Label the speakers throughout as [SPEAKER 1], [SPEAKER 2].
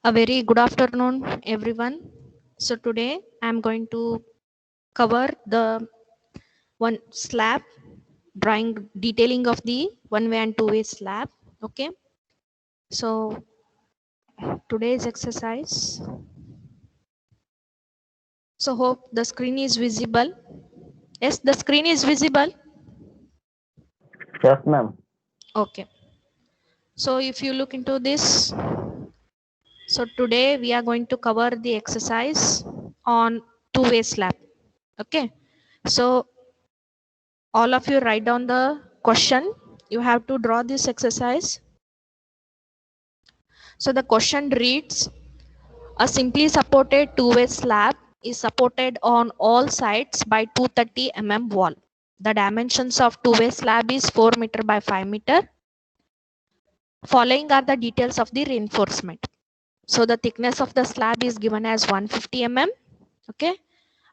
[SPEAKER 1] A very good afternoon, everyone. So today I'm going to cover the one slab drawing detailing of the one-way and two-way slab. Okay. So today's exercise. So hope the screen is visible. Yes, the screen is visible.
[SPEAKER 2] Yes, ma'am.
[SPEAKER 1] Okay. So if you look into this, so today we are going to cover the exercise on two-way slab. Okay. So all of you write down the question. You have to draw this exercise. So the question reads, a simply supported two-way slab is supported on all sides by 230 mm wall. The dimensions of two-way slab is 4 meter by 5 meter. Following are the details of the reinforcement. So the thickness of the slab is given as 150 mm. Okay.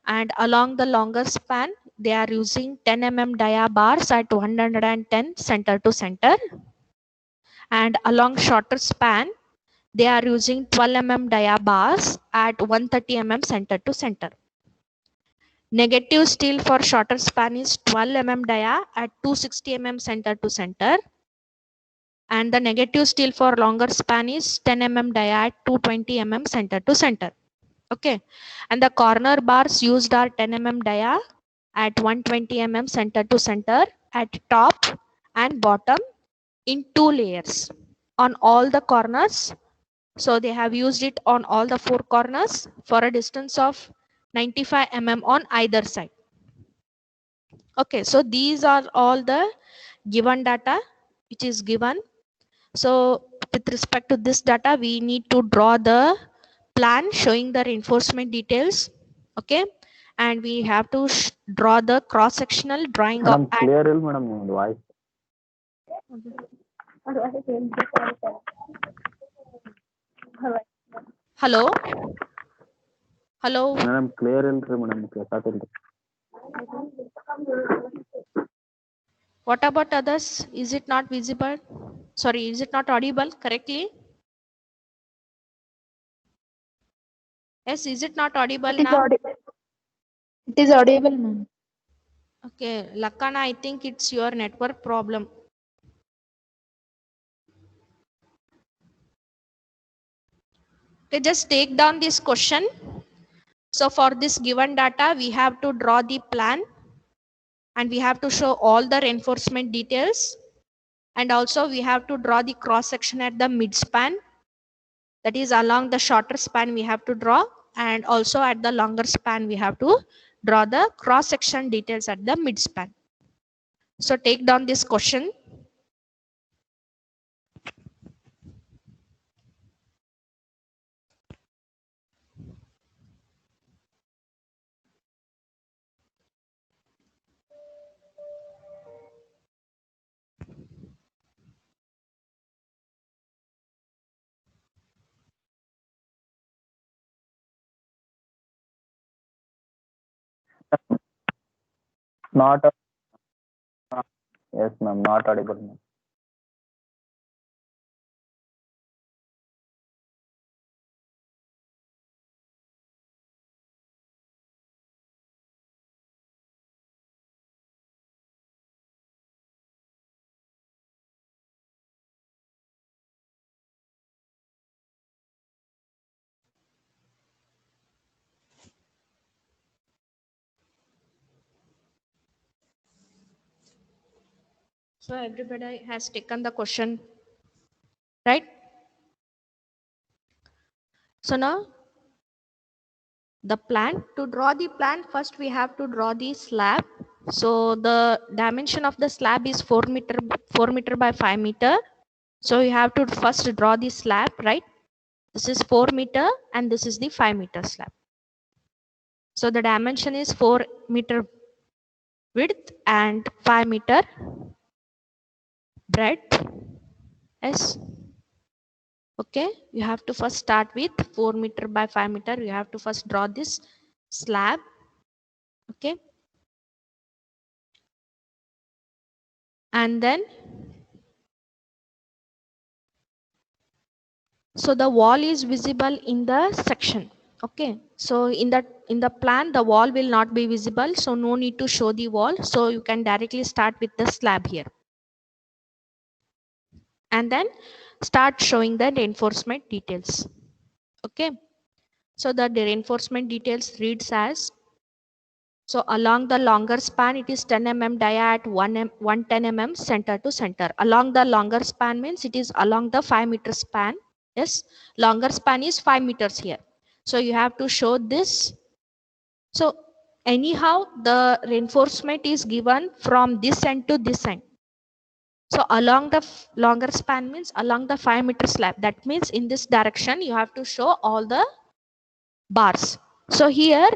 [SPEAKER 1] And along the longer span, they are using 10 mm dia bars at 110 center to center. And along shorter span, they are using 12 mm dia bars at 130 mm center to center. Negative steel for shorter span is 12 mm dia at 260 mm center to center, and the negative steel for longer span is 10 mm dia at 220 mm center to center. Okay, and the corner bars used are 10 mm dia at 120 mm center to center at top and bottom in two layers on all the corners. So they have used it on all the four corners for a distance of 95 mm on either side. Okay, so these are all the given data which is given. So with respect to this data, we need to draw the plan showing the reinforcement details. Okay, and we have to draw the cross sectional drawing of
[SPEAKER 2] Madam, clear ಇಲ್ಲ madam ನಿಮ್ದು voice.
[SPEAKER 1] hello hello
[SPEAKER 2] Madam, clear ಇಲ್ರಿ madam ಕೇಳ್ಸಾತಿಲ್ರಿ.
[SPEAKER 1] what about others? Is it not visible? Sorry, is it not audible correctly? Yes, is it not audible
[SPEAKER 3] It is
[SPEAKER 1] now?
[SPEAKER 3] audible. It is audible, ma'am.
[SPEAKER 1] Okay, Lakana, I think it's your network problem. Okay, just take down this question. So for this given data, we have to draw the plan and we have to show all the reinforcement details. And also we have to draw the cross section at the mid span. That is along the shorter span we have to draw, and also at the longer span we have to draw the cross section details at the mid span. So take down this question.
[SPEAKER 2] Not yes ma'am, not audible ma'am.
[SPEAKER 1] So everybody has taken the question, right? So now the plan, to draw the plan, first we have to draw the slab. So the dimension of the slab is 4 meter by 5 meter. So you have to first draw the slab, right? This is 4 meter and this is the 5 meter slab. So the dimension is 4 meter width and 5 meter breadth. Yes. Okay, you have to first start with 4 meter by 5 meter. You have to first draw this slab. Okay, and then So the wall is visible in the section. Okay, so in the plan the wall will not be visible, so no need to show the wall. So you can directly start with the slab here and then start showing the reinforcement details. Okay, so the reinforcement details reads as, so along the longer span it is 10 mm dia at 110 mm center to center. Along the longer span means it is along the 5-meter span. Yes, longer span is 5 meters here. So you have to show this. So anyhow the reinforcement is given from this end to this end. So along the longer span means along the 5-meter slab. That means in this direction you have to show all the bars. So here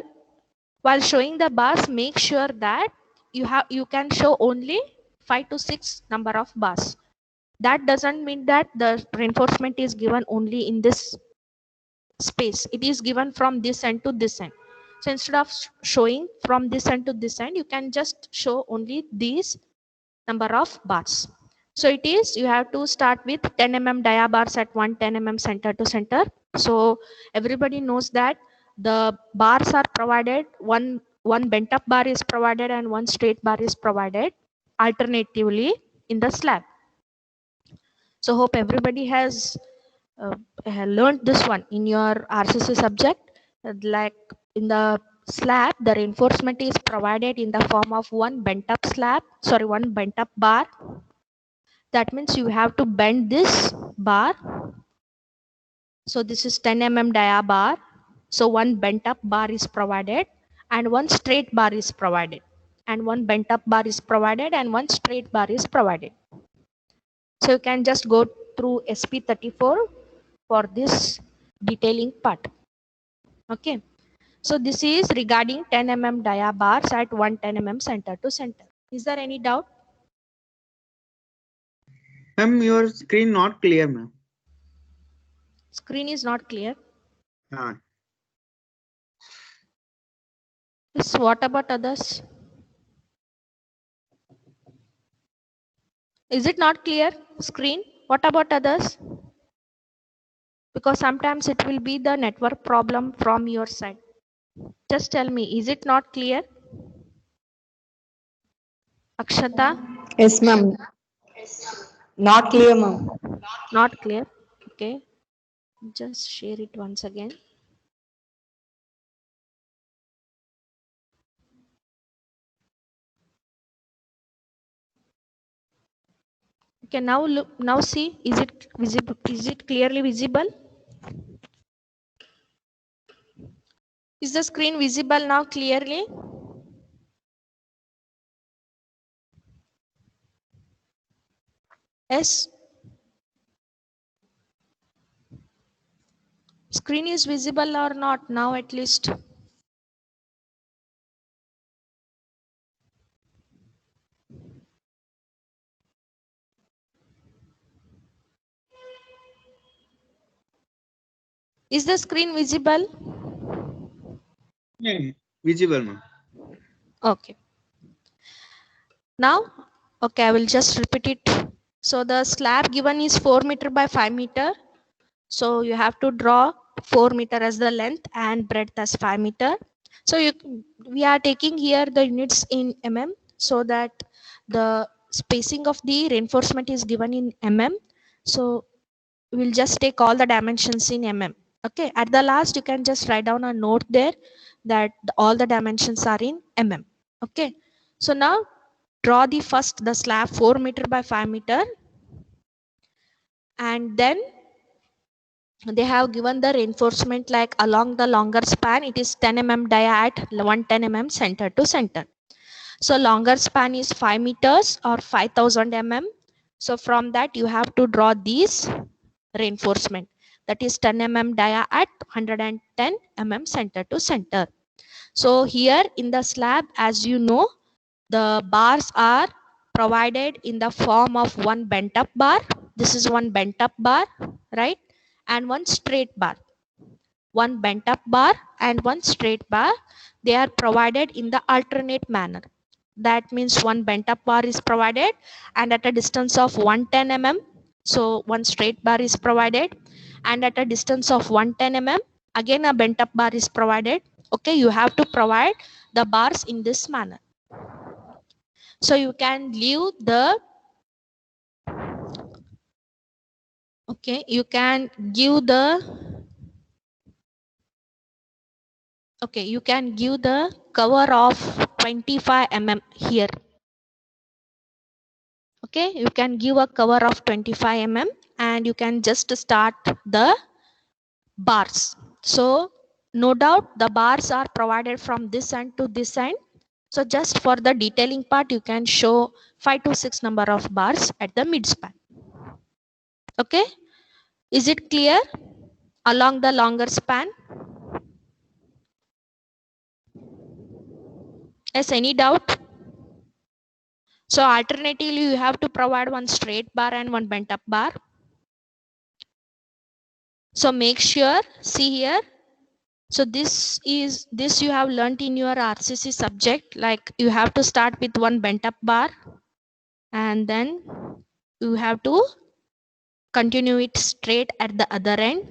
[SPEAKER 1] while showing the bars, make sure that you can show only 5 to 6 number of bars. That doesn't mean that the reinforcement is given only in this space. It is given from this end to this end. So instead of showing from this end to this end, you can just show only these number of bars. So it is, you have to start with 10 mm dia bars at 110 mm center to center. So everybody knows that the bars are provided, one bent up bar is provided and one straight bar is provided alternatively in the slab. So hope everybody has learned this one in your RCC subject. Like in the slab, the reinforcement is provided in the form of one bent up bar. That means you have to bend this bar. So this is 10 mm dia bar. So one bent up bar is provided and one straight bar is provided. And one bent up bar is provided and one straight bar is provided. So you can just go through SP34 for this detailing part. Okay. So this is regarding 10 mm dia bars at 110 mm center to center. Is there any doubt?
[SPEAKER 4] Ma'am, your screen not clear, ma'am.
[SPEAKER 1] Screen is not clear.
[SPEAKER 4] Ah.
[SPEAKER 1] Yes, what about others? Is it not clear? Screen? What about others? Because sometimes it will be the network problem from your side. Just tell me, is it not clear? Akshata?
[SPEAKER 3] Yes, ma'am. Not clear, ma'am.
[SPEAKER 1] Not clear. Okay. Just share it once again. Okay, now look, now see, is it visible? Is it clearly visible? Is the screen visible now clearly? Yes. Screen is visible or not now at least? Is the screen visible?
[SPEAKER 4] Yeah, visible, ma'am.
[SPEAKER 1] Okay. Now, okay, I will just repeat it. So the slab given is 4 meter by 5 meter. So you have to draw 4 meter as the length and breadth as 5 meter. So we are taking here the units in mm so that the spacing of the reinforcement is given in mm. So we'll just take all the dimensions in mm. Okay, at the last you can just write down a note there that all the dimensions are in mm. Okay, so now draw the slab 4 meter by 5 meter, and then they have given the reinforcement like along the longer span it is 10 mm dia at 110 mm center to center. So longer span is 5 meters or 5000 mm. So from that you have to draw these reinforcement, that is 10 mm dia at 110 mm center to center. So here in the slab, as you know, the bars are provided in the form of one bent up bar. This is one bent up bar, right? And one straight bar. One bent up bar and one straight bar. They are provided in the alternate manner. That means one bent up bar is provided and at a distance of 110 mm. So one straight bar is provided, and at a distance of 110 mm, again a bent up bar is provided. Okay, you have to provide the bars in this manner. So you can leave the, okay, you can give the, okay, you can give the cover of 25 mm here. Okay, you can give a cover of 25 mm and you can just start the bars. So no doubt the bars are provided from this end to this end. So just for the detailing part, you can show 5 to 6 number of bars at the mid span. Okay, is it clear along the longer span? Yes, any doubt? So alternatively, you have to provide one straight bar and one bent up bar. So make sure, see here. So this you have learnt in your RCC subject, like you have to start with one bent up bar and then you have to continue it straight at the other end.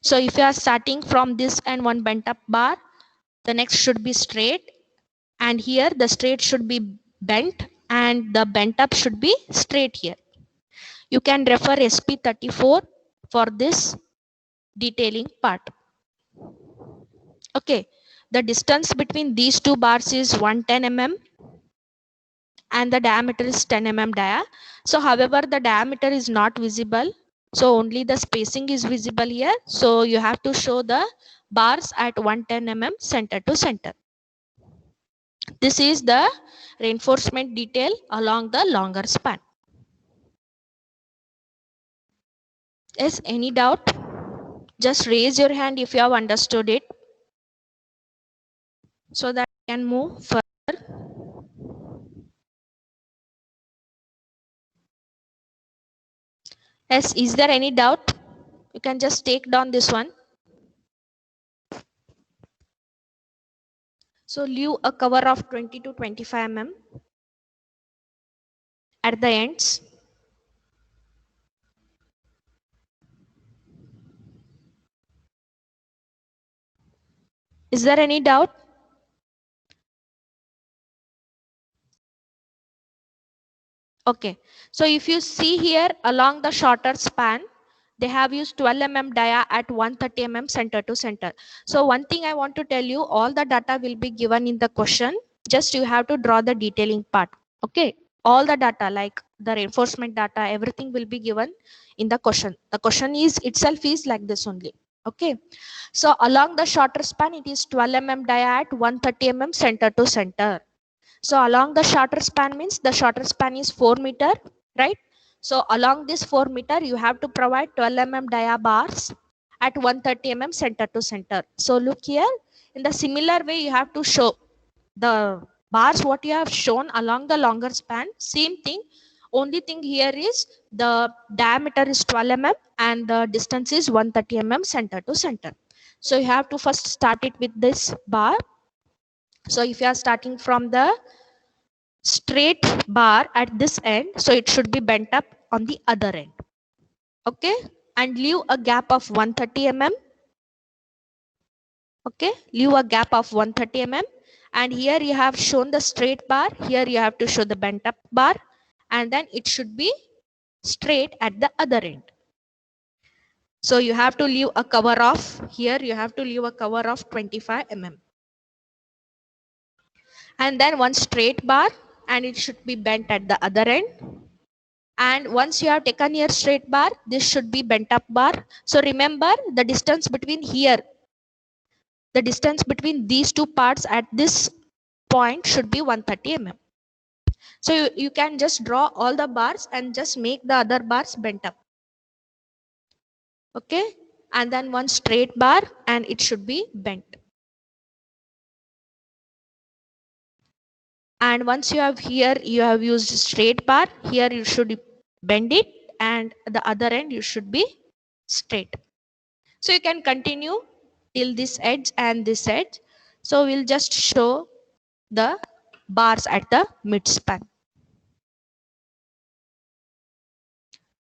[SPEAKER 1] So if you are starting from this and one bent up bar, the next should be straight, and here the straight should be bent and the bent up should be straight here. You can refer SP34 for this detailing part. Okay, the distance between these two bars is 110 mm and the diameter is 10 mm dia. So however, the diameter is not visible, so only the spacing is visible here. So you have to show the bars at 110 mm center to center. This is the reinforcement detail along the longer span. Yes, any doubt? Just raise your hand if you have understood it, so that I can move further. Yes, is there any doubt? You can just take down this one. So leave a cover of 20 to 25 mm at the ends. Is there any doubt? Okay, so if you see here along the shorter span, they have used 12 mm dia at 130 mm center to center. So one thing I want to tell you, all the data will be given in the question. Just you have to draw the detailing part. Okay, all the data like the reinforcement data, everything will be given in the question. The question is itself is like this only. Okay, so along the shorter span, it is 12 mm dia at 130 mm center to center. So along the shorter span means the shorter span is 4 meter, right? So along this 4 meter, you have to provide 12 mm dia bars at 130 mm center to center. So look here, in the similar way, you have to show the bars what you have shown along the longer span, same thing. Only thing here is the diameter is 12 mm and the distance is 130 mm center to center. So you have to first start it with this bar. So if you are starting from the straight bar at this end, so it should be bent up on the other end. Okay, and leave a gap of 130 mm. Okay, leave a gap of 130 mm, and here you have shown the straight bar, here you have to show the bent up bar, and then it should be straight at the other end. So you have to leave a cover of, here you have to leave a cover of 25 mm, and then one straight bar, and it should be bent at the other end. And once you have taken your straight bar, this should be bent up bar. So remember the distance between here, the distance between these two parts at this point should be 130 mm. So you can just draw all the bars and just make the other bars bent up. Okay, and then one straight bar and it should be bent. And once you have here, you have used straight bar, here you should bend it, and the other end you should be straight. So you can continue till this edge and this edge. So we'll just show the bars at the mid span.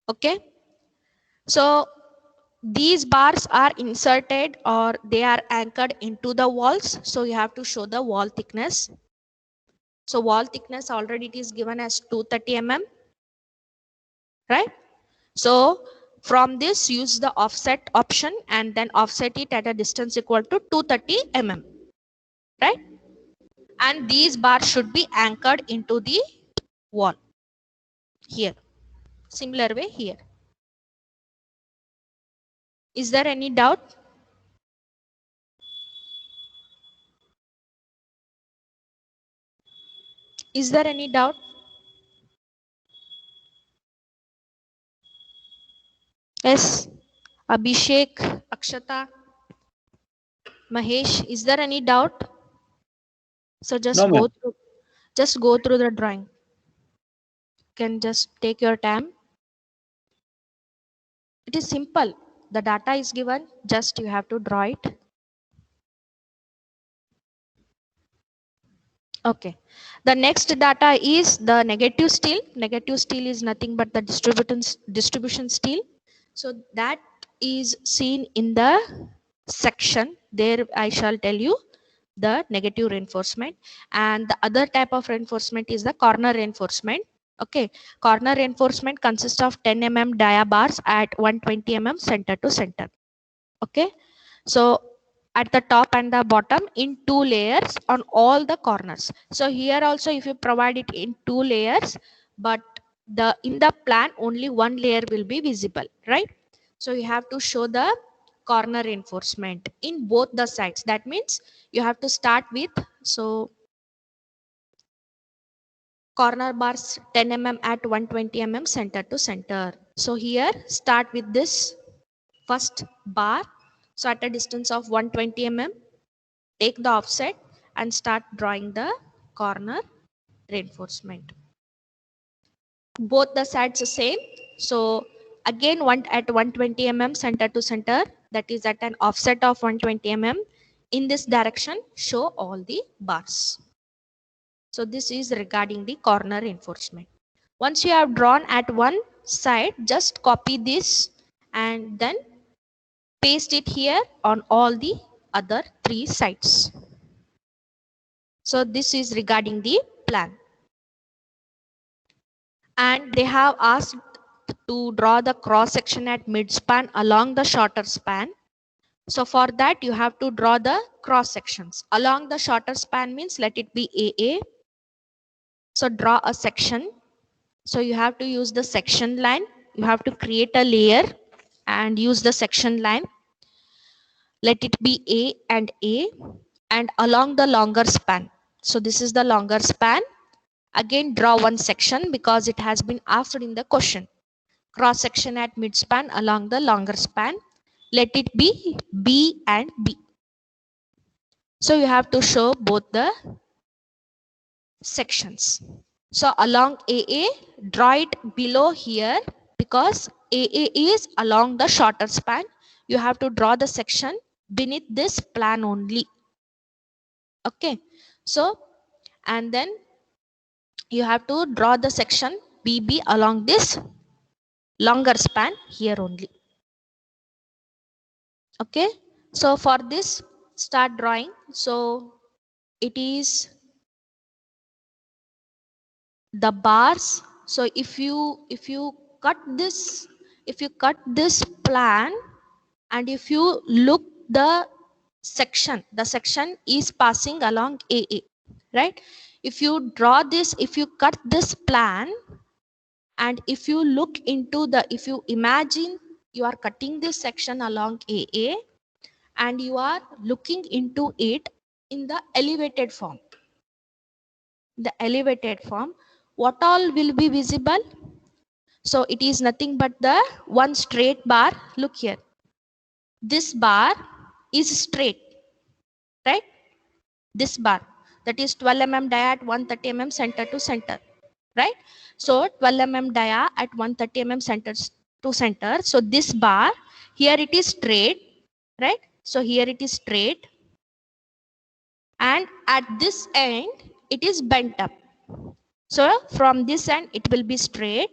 [SPEAKER 1] Okay, so these bars are inserted or they are anchored into the walls, so you have to show the wall thickness. So wall thickness already it is given as 230 mm, right? So from this, use the offset option and then offset it at a distance equal to 230 mm, right? And these bars should be anchored into the wall here. Similar way here. Is there any doubt? Is there any doubt? Yes. Abhishek, Akshata, Mahesh, is there any doubt? So just
[SPEAKER 2] No, ma'am.
[SPEAKER 1] go through the drawing. You can just take your time. It is simple. The data is given, just you have to draw it. Okay. The next data is the negative steel. Negative steel is nothing but the distribution steel. So that is seen in the section. There I shall tell you the negative reinforcement, and the other type of reinforcement is the corner reinforcement. Okay, corner reinforcement consists of 10 mm dia bars at 120 mm center to center. Okay, so at the top and the bottom in 2 layers on all the corners. So here also if you provide it in 2 layers, but in the plan only 1 layer will be visible, right? So you have to show the corner reinforcement in both the sides. That means you have to start with, so corner bars 10 mm at 120 mm center to center. So here start with this first bar. So at a distance of 120 mm, take the offset and start drawing the corner reinforcement. Both the sides the same. So again at 120 mm center to center, that is at an offset of 120 mm. In this direction, show all the bars. So this is regarding the corner reinforcement. Once you have drawn at one side, just copy this and then paste it here on all the other 3 sides. So this is regarding the plan. And they have asked to draw the cross section at mid span along the shorter span. So for that you have to draw the cross sections. Along the shorter span means let it be AA. So draw a section. So you have to use the section line. You have to create a layer and use the section line. Let it be A and A, and along the longer span. So this is the longer span. Again draw one section because it has been asked in the question. Cross section at mid span along the longer span. Let it be B and B. So you have to show both the sections. So along AA, draw it below here because AA is along the shorter span. You have to draw the section beneath this plan only. Okay. So, and then you have to draw the section BB along this longer span here only. Okay. So for this, start drawing. So it is the bars. So if you cut this plan and if you look the section is passing along AA, right? If you draw this, if you cut this plan and if you look into if you imagine you are cutting this section along AA and you are looking into it in the elevated form, what all will be visible? So it is nothing but the one straight bar. Look here, this bar is straight, right? This bar, that is 12 mm dia at 130 mm center to center, right? So 12 mm dia at 130 mm center to center. So this bar here it is straight, right? So here it is straight, and at this end it is bent up. So from this end it will be straight,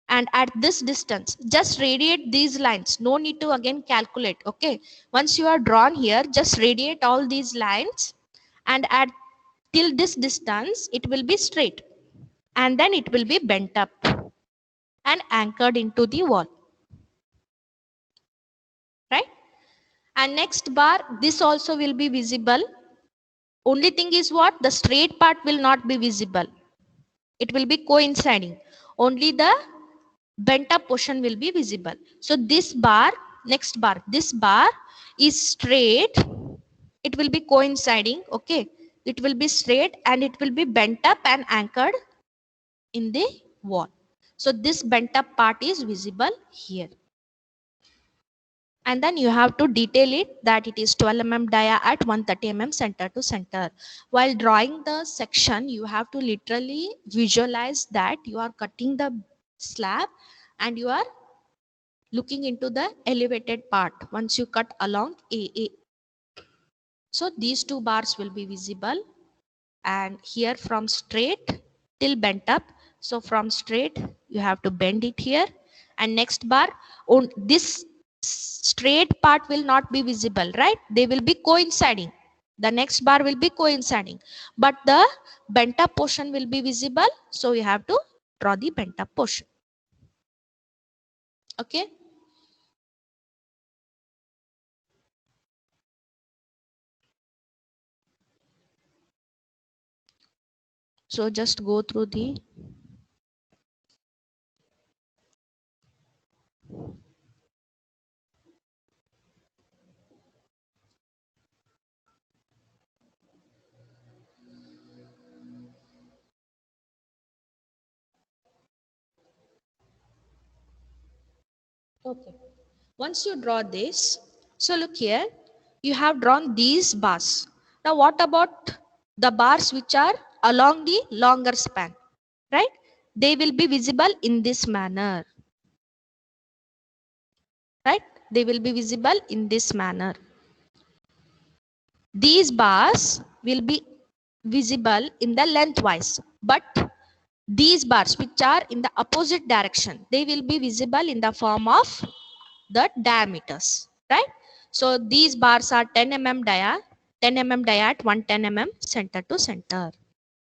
[SPEAKER 1] and at this distance just radiate these lines. No need to again calculate. Okay, once you are drawn here, just radiate all these lines, and at till this distance it will be straight, and then it will be bent up and anchored into the wall, right? And next bar, this also will be visible. Only thing is what, the straight part will not be visible, it will be coinciding. Only the bent up portion will be visible. So this bar, next bar, this bar is straight, it will be coinciding. Okay, it will be straight and it will be bent up and anchored in the wall. So this bent up part is visible here. And then you have to detail it that it is 12 mm dia at 130 mm center to center. While drawing the section, you have to literally visualize that you are cutting the slab and you are looking into the elevated part once you cut along AA. So these two bars will be visible, and here from straight till bent up. So from straight you have to bend it here, and next bar on this straight part will not be visible, right? They will be coinciding. The next bar will be coinciding, but the bent up portion will be visible. So you have to draw the bent up portion. Okay. So just go through the okay. Once you draw this, so look here, you have drawn these bars. Now what about the bars which are along the longer span, right? They will be visible in this manner, right? They will be visible in this manner. These bars will be visible in the lengthwise, but these bars which are in the opposite direction, they will be visible in the form of the diameters, right? So these bars are 10 mm dia, 10 mm dia at 110 mm center to center.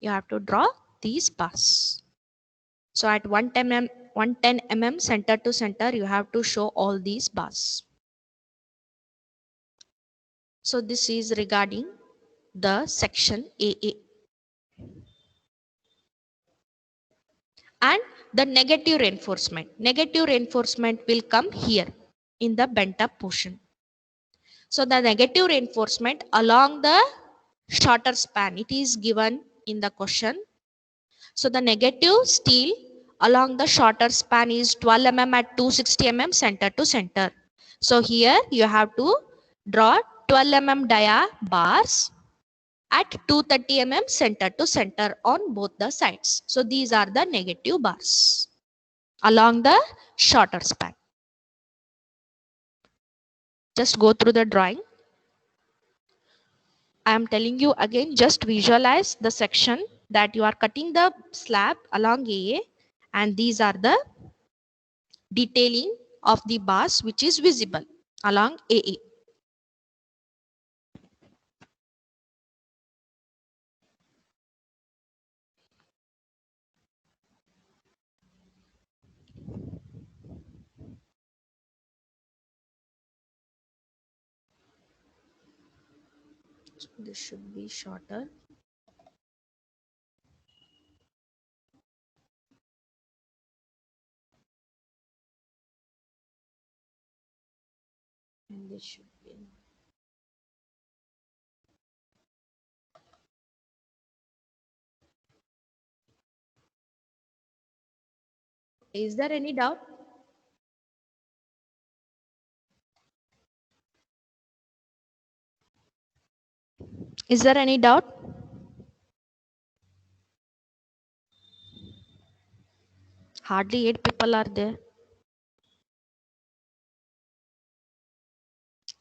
[SPEAKER 1] You have to draw these bars. So at 110 mm center to center, you have to show all these bars. So this is regarding the section AA. And the negative reinforcement. Negative reinforcement will come here in the bent up portion. So the negative reinforcement along the shorter span, it is given in the question. So the negative steel along the shorter span is 12 mm at 260 mm center to center. So here you have to draw 12 mm dia bars at 230 mm center to center on both the sides. So these are the negative bars along the shorter span. Just go through the drawing. I am telling you again, just visualize the section that you are cutting the slab along AA, and these are the detailing of the bars which is visible along AA. So this should be shorter. And this should be. Is there any doubt? Is there any doubt? Hardly 8 people are there.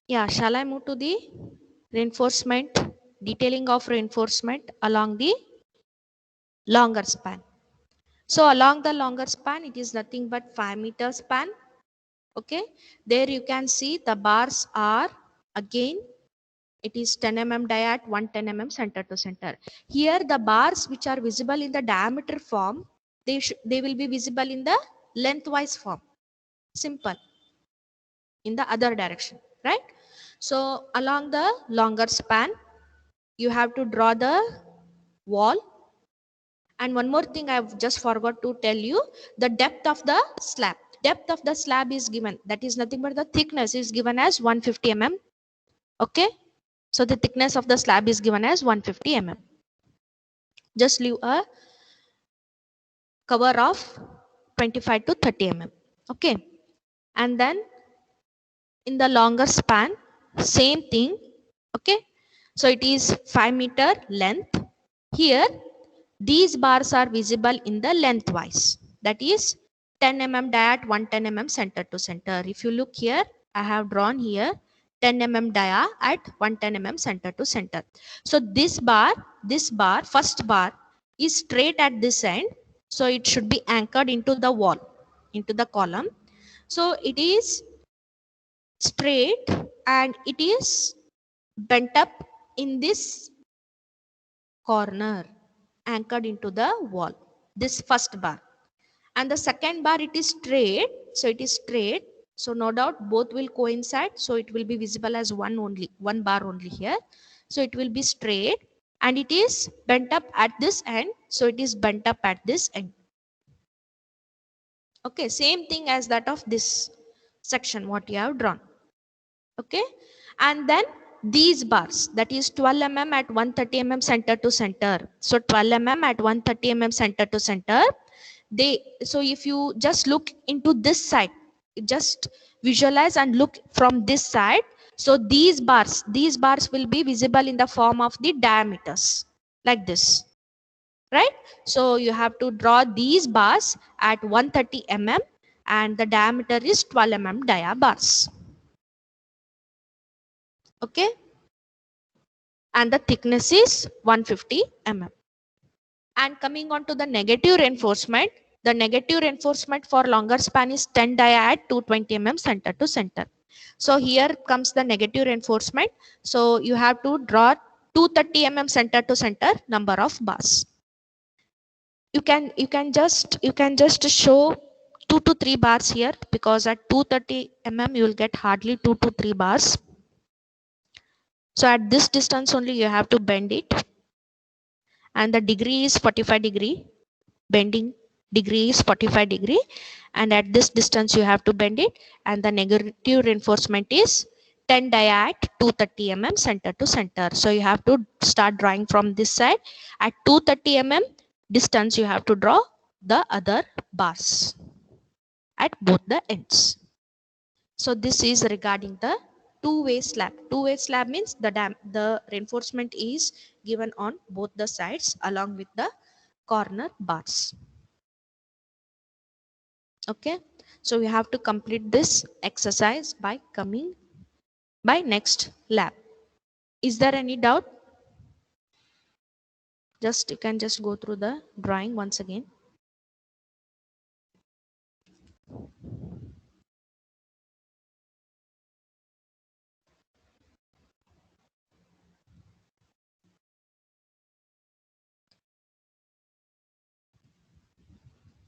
[SPEAKER 1] Yeah, shall I move to the reinforcement, detailing of reinforcement along the longer span? So along the longer span, it is nothing but 5-meter span. Okay, there you can see the bars are again, it is 10 mm dia at 110 mm center to center. Here the bars which are visible in the diameter form, they will be visible in the lengthwise form. Simple. In the other direction, right? So along the longer span, you have to draw the wall. And one more thing I've just forgot to tell you, the depth of the slab. Depth of the slab is given, that is nothing but the thickness is given as 150 mm. Okay, so the thickness of the slab is given as 150 mm. Just leave a cover of 25 to 30 mm. Okay, and then in the longer span, same thing. Okay, so it is 5-meter length. Here these bars are visible in the lengthwise, that is 10 mm dia at 110 mm center to center. If you look here, I have drawn here 10 mm dia at 110 mm center to center. So this bar, first bar is straight at this end, so it should be anchored into the wall, into the column. So it is straight and it is bent up in this corner, anchored into the wall, this first bar. And the second bar, it is straight, so it is straight, so no doubt both will coincide, so it will be visible as one bar only here. So it will be straight and it is bent up at this end, so it is bent up at this end. Okay, same thing as that of this section what you have drawn. Okay, and then these bars, that is 12 mm at 130 mm center to center. So 12 mm at 130 mm center to center, so if you just look into this side, just visualize and look from this side, so these bars will be visible in the form of the diameters like this, right? So you have to draw these bars at 130 mm and the diameter is 12 mm dia bars. Okay, and the thickness is 150 mm. And coming on to the negative reinforcement, the negative reinforcement for longer span is 10 dia at 220 mm center to center. So here comes the negative reinforcement. So you have to draw 230 mm center to center number of bars. You can just show 2 to 3 bars here, because at 230 mm you will get hardly 2 to 3 bars. So at this distance only you have to bend it, and the degree is 45 degree, bending degree is 45 degree, and at this distance you have to bend it, and the negative reinforcement is 10 dia at 230 mm center to center. So you have to start drawing from this side. At 230 mm distance you have to draw the other bars at both the ends. So this is regarding the two-way slab. Two-way slab means the reinforcement is given on both the sides along with the corner bars. Okay, so we have to complete this exercise by coming by next lab. Is there any doubt? Just you can just go through the drawing once again.